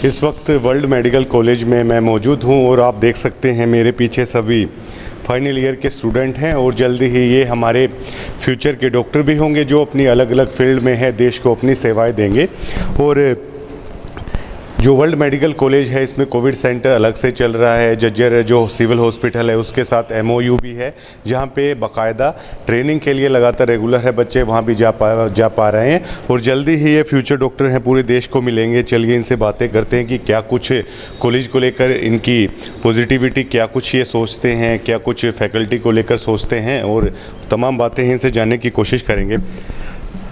इस वक्त world medical college में मैं मौजूद हूं और आप देख सकते हैं मेरे पीछे सभी फाइनल ईयर के स्टूडेंट हैं और जल्दी ही ये हमारे फ्यूचर के डॉक्टर भी होंगे जो अपनी अलग अलग फील्ड में है, देश को अपनी सेवाएं देंगे। और जो वर्ल्ड मेडिकल कॉलेज है इसमें कोविड सेंटर अलग से चल रहा है। जज्जर जो सिविल हॉस्पिटल है उसके साथ MOU भी है जहाँ पे बाकायदा ट्रेनिंग के लिए लगातार रेगुलर है, बच्चे वहाँ भी जा पा रहे हैं और जल्दी ही ये फ्यूचर डॉक्टर हैं पूरे देश को मिलेंगे। चलिए इनसे बातें करते हैं कि क्या कुछ कॉलेज को लेकर इनकी पॉजिटिविटी, क्या कुछ ये सोचते हैं, क्या कुछ फैकल्टी को लेकर सोचते हैं और तमाम बातें इनसे जानने की कोशिश करेंगे।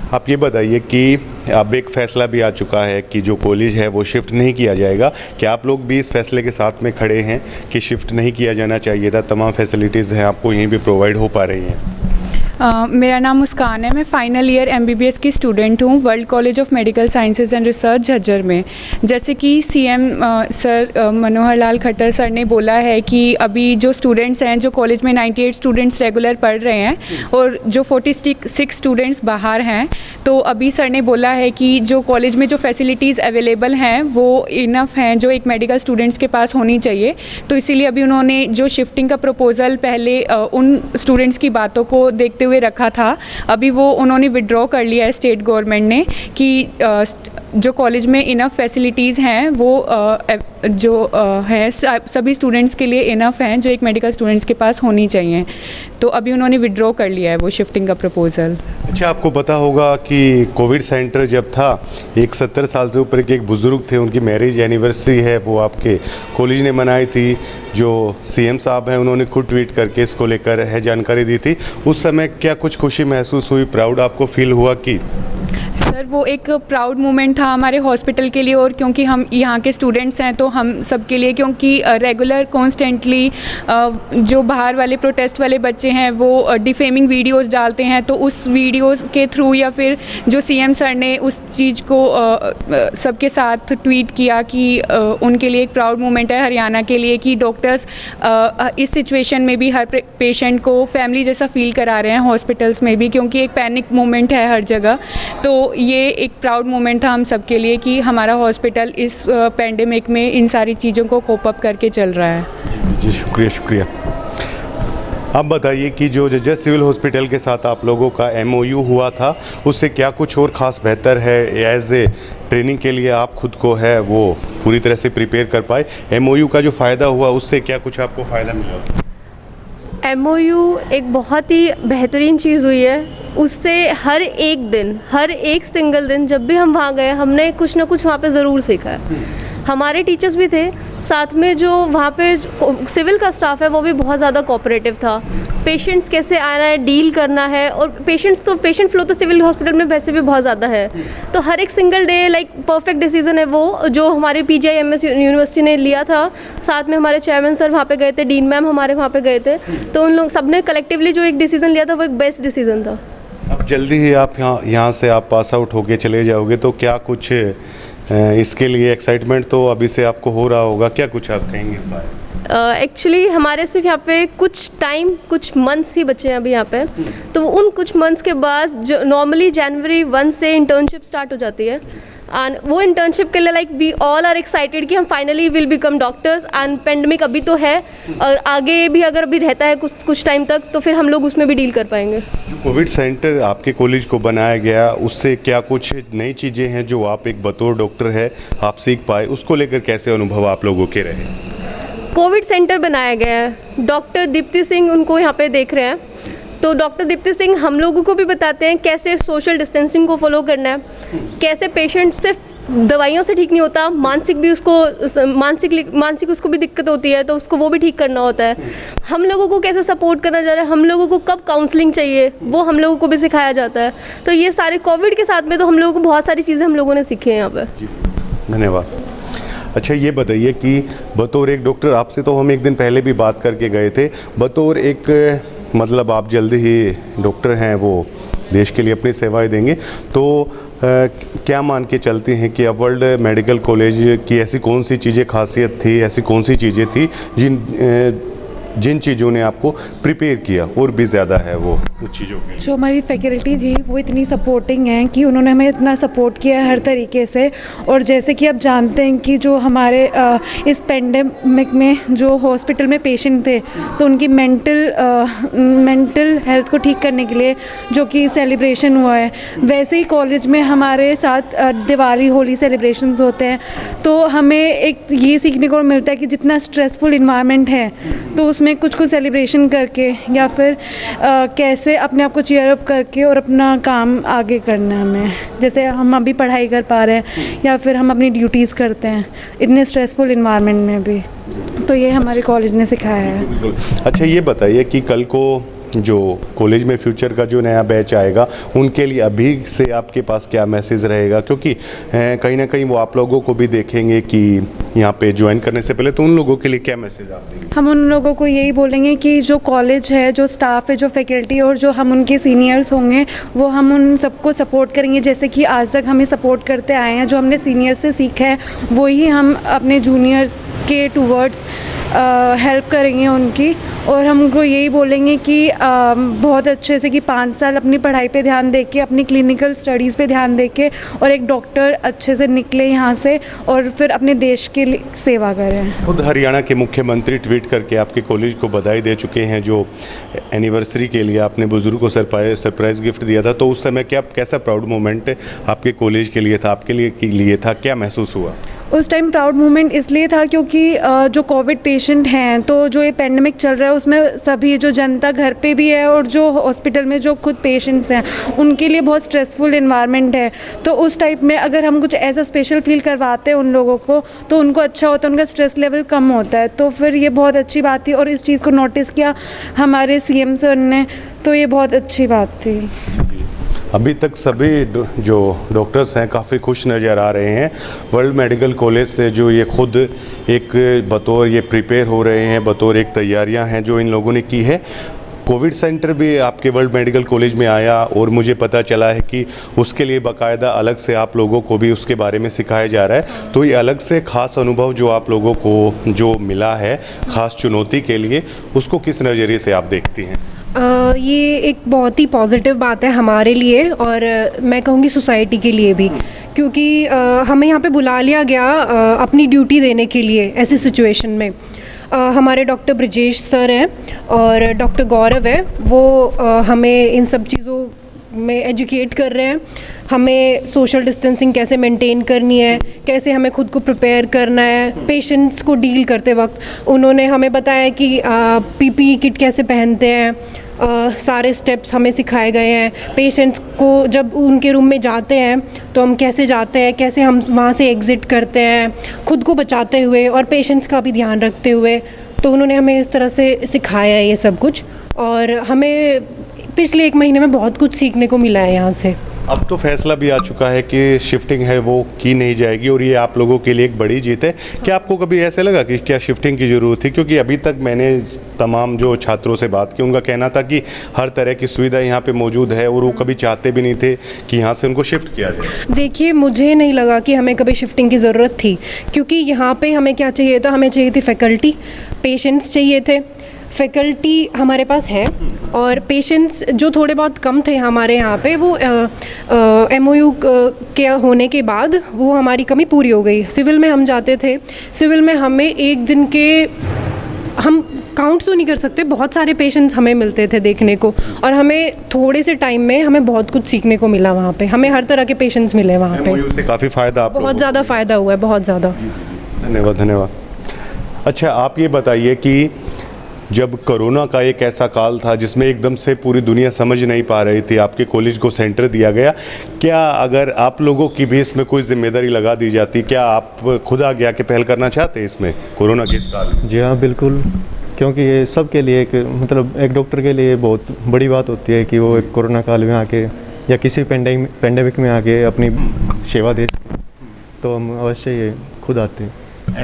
आप ये बताइए कि अब एक फ़ैसला भी आ चुका है कि जो कॉलेज है वो शिफ्ट नहीं किया जाएगा, क्या आप लोग भी इस फैसले के साथ में खड़े हैं कि शिफ्ट नहीं किया जाना चाहिए था? तमाम फैसिलिटीज़ हैं आपको यहीं पे प्रोवाइड हो पा रही हैं। मेरा नाम मुस्कान है, मैं फ़ाइनल ईयर MBBS की स्टूडेंट हूँ world college of medical sciences and research Jhajjar में। जैसे कि CM sir Manohar Lal Khattar sir ने बोला है कि अभी जो स्टूडेंट्स हैं, जो कॉलेज में 98 स्टूडेंट्स रेगुलर पढ़ रहे हैं और जो 46 स्टूडेंट्स बाहर हैं, तो अभी सर ने बोला है कि जो कॉलेज में जो फैसिलिटीज़ अवेलेबल हैं वो इनफ हैं जो एक मेडिकल स्टूडेंट्स के पास होनी चाहिए। तो इसीलिए अभी उन्होंने जो शिफ्टिंग का प्रपोज़ल पहले उन स्टूडेंट्स की बातों को देखते हुए रखा था, अभी वो उन्होंने विड्रॉ कर लिया है स्टेट गवर्नमेंट ने कि जो कॉलेज में इनफ फैसिलिटीज़ हैं वो जो है सभी स्टूडेंट्स के लिए इनफ हैं जो एक मेडिकल स्टूडेंट्स के पास होनी चाहिए। तो अभी उन्होंने विड्रॉ कर लिया है वो शिफ्टिंग का प्रपोज़ल। अच्छा, आपको पता होगा कि कोविड सेंटर जब था, एक 70 साल से ऊपर के एक बुज़ुर्ग थे, उनकी मैरिज एनिवर्सरी है वो आपके कॉलेज ने मनाई थी। जो CM साहब हैं उन्होंने खुद ट्वीट करके इसको लेकर है जानकारी दी थी। उस समय क्या कुछ खुशी महसूस हुई, प्राउड आपको फील हुआ? कि सर वो एक प्राउड मोमेंट था हमारे हॉस्पिटल के लिए और क्योंकि हम यहाँ के स्टूडेंट्स हैं तो हम सब के लिए, क्योंकि रेगुलर कॉन्स्टेंटली जो बाहर वाले प्रोटेस्ट वाले बच्चे हैं वो डिफेमिंग वीडियोस डालते हैं, तो उस वीडियोस के थ्रू या फिर जो CM सर ने उस चीज़ को सबके साथ ट्वीट किया कि उनके लिए एक प्राउड मोमेंट है हरियाणा के लिए कि डॉक्टर्स इस सिचुएशन में भी हर पेशेंट को फैमिली जैसा फील करा रहे हैं हॉस्पिटल्स में भी, क्योंकि एक पैनिक मोमेंट है हर जगह। तो ये एक प्राउड मोमेंट था हम सब के लिए कि हमारा हॉस्पिटल इस पेंडेमिक में इन सारी चीज़ों को कोप अप करके चल रहा है। जी शुक्रिया। अब बताइए कि जो जज्जर सिविल हॉस्पिटल के साथ आप लोगों का MOU हुआ था उससे क्या कुछ और ख़ास बेहतर है? एज ए ट्रेनिंग के लिए आप खुद को है वो पूरी तरह से प्रिपेयर कर पाए? MOU का जो फ़ायदा हुआ उससे क्या कुछ आपको फ़ायदा मिला? MOU एक बहुत ही बेहतरीन चीज़ हुई है। उससे हर एक दिन, हर एक सिंगल दिन जब भी हम वहाँ गए हमने कुछ ना कुछ वहाँ पे ज़रूर सीखा है। हमारे टीचर्स भी थे, साथ में जो वहाँ पे सिविल का स्टाफ है वो भी बहुत ज़्यादा कोऑपरेटिव था। पेशेंट्स कैसे आना है, डील करना है, और पेशेंट फ्लो तो सिविल हॉस्पिटल में वैसे भी बहुत ज़्यादा है। तो हर एक single day like perfect decision है वो जो हमारे PGIMS यूनिवर्सिटी ने लिया था। साथ में हमारे चेयरमैन सर वहाँ पे गए थे, डीन मैम हमारे वहाँ पे गए थे, तो उन लोग सब ने कलेक्टिवली जो एक डिसीज़न लिया था वो एक बेस्ट डिसीज़न था। अब जल्दी ही आप यहाँ से आप पास आउट होके चले जाओगे, तो क्या कुछ इसके लिए एक्साइटमेंट तो अभी से आपको हो रहा होगा, क्या कुछ आप कहेंगे इस बारे? एक्चुअली हमारे सिर्फ यहाँ पे कुछ मंथ्स ही बचे हैं अभी यहाँ पे, तो उन कुछ मंथ्स के बाद जो नॉर्मली जनवरी 1 से इंटर्नशिप स्टार्ट हो जाती है, एंड वो इंटर्नशिप के लिए like we all are excited कि हम finally will become doctors. And pandemic अभी तो है और आगे भी अगर अभी रहता है कुछ टाइम तक तो फिर हम लोग उसमें भी डील कर पाएंगे। जो कोविड सेंटर आपके कॉलेज को बनाया गया उससे क्या कुछ नई चीज़ें हैं जो आप एक बतौर डॉक्टर है आप सीख पाए, उसको लेकर कैसे अनुभव आप लोगों के रहे? कोविड सेंटर बनाया गया है, डॉक्टर दीप्ति सिंह उनको यहाँ पे देख रहे हैं, तो डॉक्टर दीप्ति सिंह हम लोगों को भी बताते हैं कैसे सोशल डिस्टेंसिंग को फॉलो करना है, कैसे पेशेंट सिर्फ दवाइयों से ठीक नहीं होता, मानसिक भी उसको मानसिक उसको भी दिक्कत होती है तो उसको वो भी ठीक करना होता है। हम लोगों को कैसे सपोर्ट करना जा रहा है, हम लोगों को कब काउंसलिंग चाहिए वो हम लोगों को भी सिखाया जाता है। तो ये सारे कोविड के साथ में तो हम लोगों को बहुत सारी चीज़ें हम लोगों ने सीखी हैं यहाँ पर। धन्यवाद। अच्छा, ये बताइए कि बतौर एक डॉक्टर, आपसे तो हम एक दिन पहले भी बात करके गए थे, बतौर एक मतलब आप जल्दी ही डॉक्टर हैं वो देश के लिए अपनी सेवाएं देंगे, तो क्या मान के चलते हैं कि अब वर्ल्ड मेडिकल कॉलेज की ऐसी कौन सी चीज़ें खासियत थी, ऐसी कौन सी चीज़ें थी जिन चीज़ों ने आपको प्रिपेयर किया और भी ज़्यादा है वो उस चीज़ों के लिए? जो हमारी फैकल्टी थी वो इतनी सपोर्टिंग है कि उन्होंने हमें इतना सपोर्ट किया है हर तरीके से। और जैसे कि आप जानते हैं कि जो हमारे इस पेंडेमिक में जो हॉस्पिटल में पेशेंट थे तो उनकी मेंटल हेल्थ को ठीक करने के लिए जो कि सेलिब्रेशन हुआ है, वैसे ही कॉलेज में हमारे साथ दिवाली होली सेलिब्रेशंस होते हैं। तो हमें एक ये सीखने को मिलता है कि जितना स्ट्रेसफुल इन्वायरमेंट है तो उसमें कुछ सेलिब्रेशन करके या फिर कैसे अपने आप को चीयर अप करके और अपना काम आगे करना है हमें। जैसे हम अभी पढ़ाई कर पा रहे हैं या फिर हम अपनी ड्यूटीज़ करते हैं इतने स्ट्रेसफुल इन्वायरमेंट में भी, तो ये हमारे कॉलेज ने सिखाया है। अच्छा, ये बताइए कि कल को जो कॉलेज में फ्यूचर का जो नया बैच आएगा उनके लिए अभी से आपके पास क्या मैसेज रहेगा, क्योंकि कहीं ना कहीं वो आप लोगों को भी देखेंगे कि यहाँ पे ज्वाइन करने से पहले, तो उन लोगों के लिए क्या मैसेज आप देंगे? हम उन लोगों को यही बोलेंगे कि जो कॉलेज है, जो स्टाफ है, जो फैकल्टी और जो हम उनके सीनियर्स होंगे वो हम उन सबको सपोर्ट करेंगे। जैसे कि आज तक हमें सपोर्ट करते आए हैं, जो हमने सीनियर से सीखा है वही हम अपने जूनियर्स के टूवर्ड्स हेल्प करेंगे उनकी। और हम उनको यही बोलेंगे कि बहुत अच्छे से कि 5 साल अपनी पढ़ाई पे ध्यान दे के, अपनी क्लिनिकल स्टडीज़ पे ध्यान दे के और एक डॉक्टर अच्छे से निकले यहाँ से और फिर अपने देश के लिए सेवा करें। खुद हरियाणा के मुख्यमंत्री ट्वीट करके आपके कॉलेज को बधाई दे चुके हैं, जो एनिवर्सरी के लिए आपने बुजुर्ग को सरप्राइज़ गिफ्ट दिया था, तो उस समय क्या कैसा प्राउड मोमेंट आपके कॉलेज के लिए था, आपके लिए था, क्या महसूस हुआ? उस टाइम प्राउड मोमेंट इसलिए था क्योंकि जो कोविड पेशेंट हैं, तो जो ये पेंडेमिक चल रहा है उसमें सभी जो जनता घर पे भी है और जो हॉस्पिटल में जो खुद पेशेंट्स हैं उनके लिए बहुत स्ट्रेसफुल इन्वायरमेंट है। तो उस टाइप में अगर हम कुछ ऐसा स्पेशल फील करवाते हैं उन लोगों को तो उनको अच्छा होता है, उनका स्ट्रेस लेवल कम होता है। तो फिर ये बहुत अच्छी बात थी और इस चीज़ को नोटिस किया हमारे CM सर ने, तो ये बहुत अच्छी बात थी। अभी तक सभी जो डॉक्टर्स हैं काफ़ी खुश नज़र आ रहे हैं वर्ल्ड मेडिकल कॉलेज से, जो ये खुद एक बतौर ये प्रिपेयर हो रहे हैं, बतौर एक तैयारियां हैं जो इन लोगों ने की है। कोविड सेंटर भी आपके वर्ल्ड मेडिकल कॉलेज में आया और मुझे पता चला है कि उसके लिए बाकायदा अलग से आप लोगों को भी उसके बारे में सिखाया जा रहा है। तो ये अलग से ख़ास अनुभव जो आप लोगों को जो मिला है ख़ास चुनौती के लिए, उसको किस नज़रिए से आप देखती हैं? ये एक बहुत ही पॉजिटिव बात है हमारे लिए और मैं कहूँगी सोसाइटी के लिए भी, क्योंकि हमें यहाँ पे बुला लिया गया अपनी ड्यूटी देने के लिए ऐसी सिचुएशन में। हमारे डॉक्टर ब्रजेश सर हैं और डॉक्टर गौरव है, वो हमें इन सब चीज़ों में एजुकेट कर रहे हैं। हमें सोशल डिस्टेंसिंग कैसे मेंटेन करनी है, कैसे हमें खुद को प्रिपेयर करना है पेशेंट्स को डील करते वक्त। उन्होंने हमें बताया कि PPE किट कैसे पहनते हैं, सारे स्टेप्स हमें सिखाए गए हैं। पेशेंट्स को जब उनके रूम में जाते हैं तो हम कैसे जाते हैं, कैसे हम वहाँ से एग्ज़िट करते हैं, खुद को बचाते हुए और पेशेंट्स का भी ध्यान रखते हुए। तो उन्होंने हमें इस तरह से सिखाया है ये सब कुछ, और हमें पिछले 1 महीने में बहुत कुछ सीखने को मिला है यहाँ से। अब तो फैसला भी आ चुका है कि शिफ्टिंग है वो की नहीं जाएगी और ये आप लोगों के लिए एक बड़ी जीत है। क्या आपको कभी ऐसे लगा कि क्या शिफ्टिंग की ज़रूरत थी? क्योंकि अभी तक मैंने तमाम जो छात्रों से बात की उनका कहना था कि हर तरह की सुविधा यहाँ पे मौजूद है और वो कभी चाहते भी नहीं थे कि यहाँ से उनको शिफ्ट किया जाए। देखिए, मुझे नहीं लगा कि हमें कभी शिफ्टिंग की ज़रूरत थी, क्योंकि यहाँ पे हमें क्या चाहिए था, हमें चाहिए थी फैकल्टी, पेशेंट्स चाहिए थे। फैकल्टी हमारे पास है और पेशेंट्स जो थोड़े बहुत कम थे हमारे यहाँ पे, वो MOU के होने के बाद वो हमारी कमी पूरी हो गई। सिविल में हम जाते थे, सिविल में हमें एक दिन के हम काउंट तो नहीं कर सकते, बहुत सारे पेशेंट्स हमें मिलते थे देखने को, और हमें थोड़े से टाइम में हमें बहुत कुछ सीखने को मिला वहाँ पे। हमें हर तरह के पेशेंट्स मिले वहाँ पे। MOU से काफ़ी फ़ायदा, बहुत ज़्यादा फ़ायदा हुआ है, बहुत ज़्यादा। धन्यवाद धन्यवाद। अच्छा, आप ये बताइए कि जब कोरोना का एक ऐसा काल था जिसमें एकदम से पूरी दुनिया समझ नहीं पा रही थी, आपके कॉलेज को सेंटर दिया गया, क्या अगर आप लोगों की भी इसमें कोई जिम्मेदारी लगा दी जाती, क्या आप खुद आगे आके पहल करना चाहते हैं इसमें कोरोना के इस काल में? जी हाँ, बिल्कुल, क्योंकि ये सब के लिए एक मतलब एक डॉक्टर के लिए बहुत बड़ी बात होती है कि वो एक कोरोना काल में आके या किसी पेंडेमिक में आके अपनी सेवा दे सके, तो हम अवश्य ये खुद आते हैं।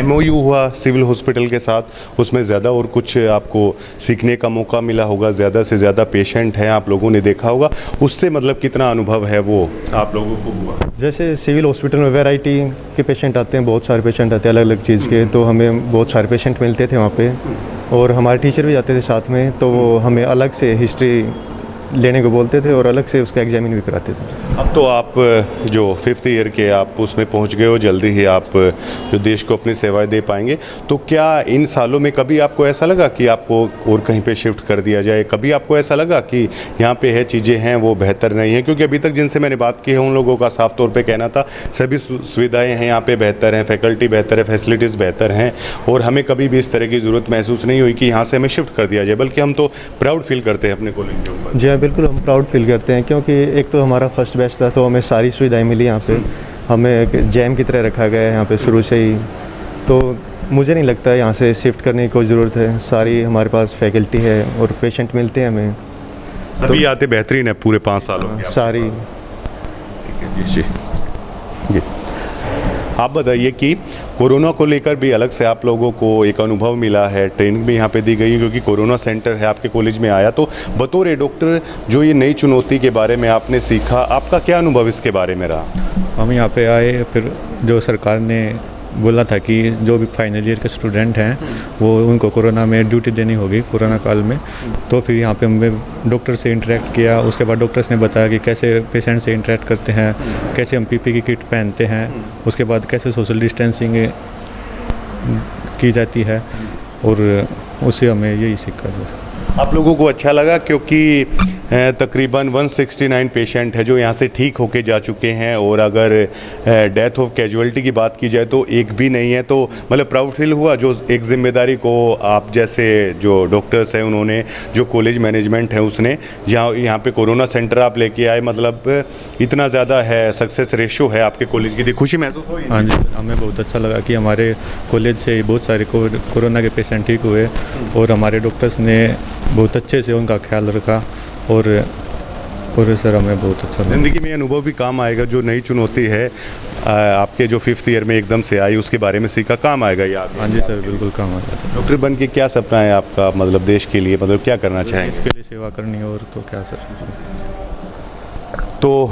MOU हुआ सिविल हॉस्पिटल के साथ, उसमें ज़्यादा और कुछ आपको सीखने का मौका मिला होगा, ज़्यादा से ज़्यादा पेशेंट हैं आप लोगों ने देखा होगा, उससे मतलब कितना अनुभव है वो आप लोगों को हुआ? जैसे सिविल हॉस्पिटल में वैरायटी के पेशेंट आते हैं, बहुत सारे पेशेंट आते हैं अलग अलग चीज़ के, तो हमें बहुत सारे पेशेंट मिलते थे वहाँ पे। और हमारे टीचर भी जाते थे साथ में, तो वो हमें अलग से हिस्ट्री लेने को बोलते थे और अलग से उसका एग्जामिन भी कराते थे। अब तो आप जो 5th ईयर के आप उसमें पहुंच गए हो, जल्दी ही आप जो देश को अपनी सेवाएं दे पाएंगे, तो क्या इन सालों में कभी आपको ऐसा लगा कि आपको और कहीं पे शिफ्ट कर दिया जाए? कभी आपको ऐसा लगा कि यहाँ पे है चीज़ें हैं वो बेहतर नहीं है? क्योंकि अभी तक जिनसे मैंने बात की है उन लोगों का साफ तौर पर कहना था सभी सुविधाएँ हैं यहाँ पर बेहतर हैं, फैकल्टी बेहतर है, फैसिलिटीज़ बेहतर हैं, और हमें कभी भी इस तरह की ज़रूरत महसूस नहीं हुई कि यहाँ से हमें शिफ्ट कर दिया जाए, बल्कि हम तो प्राउड फील करते हैं अपने कॉलेज के ऊपर। जी हाँ, बिल्कुल हम प्राउड फील करते हैं, क्योंकि एक तो हमारा फर्स्ट बैच था तो हमें सारी सुविधाएं मिली यहाँ पे, हमें एक जैम की तरह रखा गया है यहाँ पे शुरू से ही, तो मुझे नहीं लगता यहाँ से शिफ्ट करने की कोई ज़रूरत है। सारी हमारे पास फैकल्टी है और पेशेंट मिलते हैं हमें, सभी आते बेहतरीन है पूरे 5 सालों की सारी। जी जी, आप बताइए कि कोरोना को लेकर भी अलग से आप लोगों को एक अनुभव मिला है, ट्रेनिंग भी यहाँ पे दी गई है, क्योंकि कोरोना सेंटर है आपके कॉलेज में आया, तो बतौर ए डॉक्टर जो ये नई चुनौती के बारे में आपने सीखा, आपका क्या अनुभव इसके बारे में रहा? हम यहाँ पे आए, फिर जो सरकार ने बोला था कि जो भी फाइनल ईयर के स्टूडेंट हैं वो उनको कोरोना में ड्यूटी देनी होगी कोरोना काल में, तो फिर यहाँ पे हमने डॉक्टर से इंटरेक्ट किया। उसके बाद डॉक्टर्स ने बताया कि कैसे पेशेंट से इंटरेक्ट करते हैं, कैसे हम पीपी की किट पहनते हैं, उसके बाद कैसे सोशल डिस्टेंसिंग की जाती है, और उससे हमें यही सीखा। आप लोगों को अच्छा लगा? क्योंकि तकरीबन 169 पेशेंट है जो यहाँ से ठीक होके जा चुके हैं, और अगर डेथ ऑफ कैजुअलिटी की बात की जाए तो एक भी नहीं है, तो मतलब प्राउड फील हुआ जो एक जिम्मेदारी को आप जैसे जो डॉक्टर्स हैं उन्होंने, जो कॉलेज मैनेजमेंट है उसने, जहाँ यहाँ पे कोरोना सेंटर आप लेके आए, मतलब इतना ज़्यादा है सक्सेस रेशो है आपके कॉलेज की, खुशी महसूस हुई? हाँ जी, हमें बहुत अच्छा लगा कि हमारे कॉलेज से बहुत सारे कोरोना के पेशेंट ठीक हुए, और हमारे डॉक्टर्स ने बहुत अच्छे से उनका ख्याल रखा, और सर हमें बहुत अच्छा लगा। ज़िंदगी में अनुभव भी काम आएगा, जो नई चुनौती है आपके जो 5th ईयर में एकदम से आई, उसके बारे में सीखा, काम आएगा ये आगे? हाँ जी सर, बिल्कुल काम आएगा सर। डॉक्टर बन के क्या सपना है आपका, मतलब देश के लिए, मतलब क्या करना चाहेंगे? इसके लिए सेवा करनी, और तो क्या सर। तो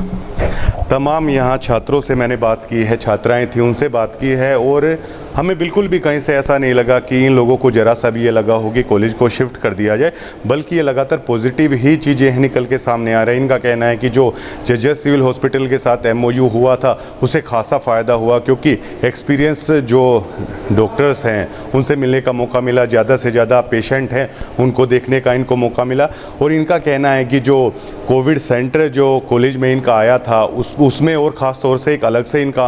तमाम यहाँ छात्रों से मैंने बात की है, छात्राएं थी उनसे बात की है, और हमें बिल्कुल भी कहीं से ऐसा नहीं लगा कि इन लोगों को ज़रा सा भी ये लगा हो कि कॉलेज को शिफ्ट कर दिया जाए, बल्कि ये लगातार पॉजिटिव ही चीज़ें निकल के सामने आ रही हैं। इनका कहना है कि जो जजेस सिविल हॉस्पिटल के साथ MOU हुआ था उससे खासा फ़ायदा हुआ, क्योंकि एक्सपीरियंस जो डॉक्टर्स हैं उनसे मिलने का मौका मिला, ज़्यादा से ज़्यादा पेशेंट हैं उनको देखने का इनको मौका मिला। और इनका कहना है कि जो कोविड सेंटर जो कॉलेज में इनका आया था उसमें और ख़ास तौर से एक अलग से इनका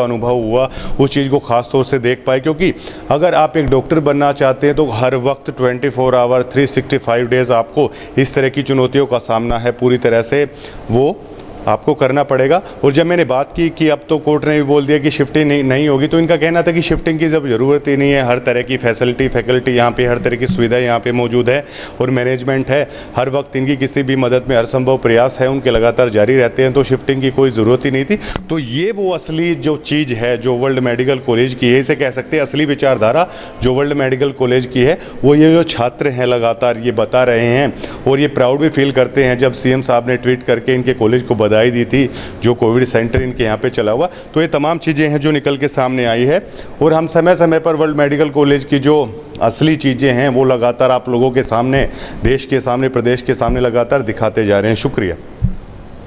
अनुभव हुआ, उस चीज़ को ख़ास तौर से देख पाए, क्योंकि अगर आप एक डॉक्टर बनना चाहते हैं तो हर वक्त 24 आवर 365 डेज़ आपको इस तरह की चुनौतियों का सामना है, पूरी तरह से वो आपको करना पड़ेगा। और जब मैंने बात की कि अब तो कोर्ट ने भी बोल दिया कि शिफ्टिंग नहीं होगी, तो इनका कहना था कि शिफ्टिंग की जब ज़रूरत ही नहीं है, हर तरह की फैकल्टी यहाँ पे, हर तरह की सुविधा यहाँ पे मौजूद है, और मैनेजमेंट है, हर वक्त इनकी किसी भी मदद में हर संभव प्रयास है उनके लगातार जारी रहते हैं, तो शिफ्टिंग की कोई ज़रूरत ही नहीं थी। तो ये वो असली जो चीज़ है जो वर्ल्ड मेडिकल कॉलेज की है, इसे कह सकते हैं असली विचारधारा जो वर्ल्ड मेडिकल कॉलेज की है, वो ये जो छात्र हैं लगातार ये बता रहे हैं, और ये प्राउड भी फील करते हैं जब CM साहब ने ट्वीट करके इनके कॉलेज को बधाई दी थी जो कोविड सेंटर इनके यहाँ पे चला हुआ। तो ये तमाम चीज़ें हैं जो निकल के सामने आई है, और हम समय समय पर वर्ल्ड मेडिकल कॉलेज की जो असली चीज़ें हैं वो लगातार आप लोगों के सामने, देश के सामने, प्रदेश के सामने लगातार दिखाते जा रहे हैं। शुक्रिया।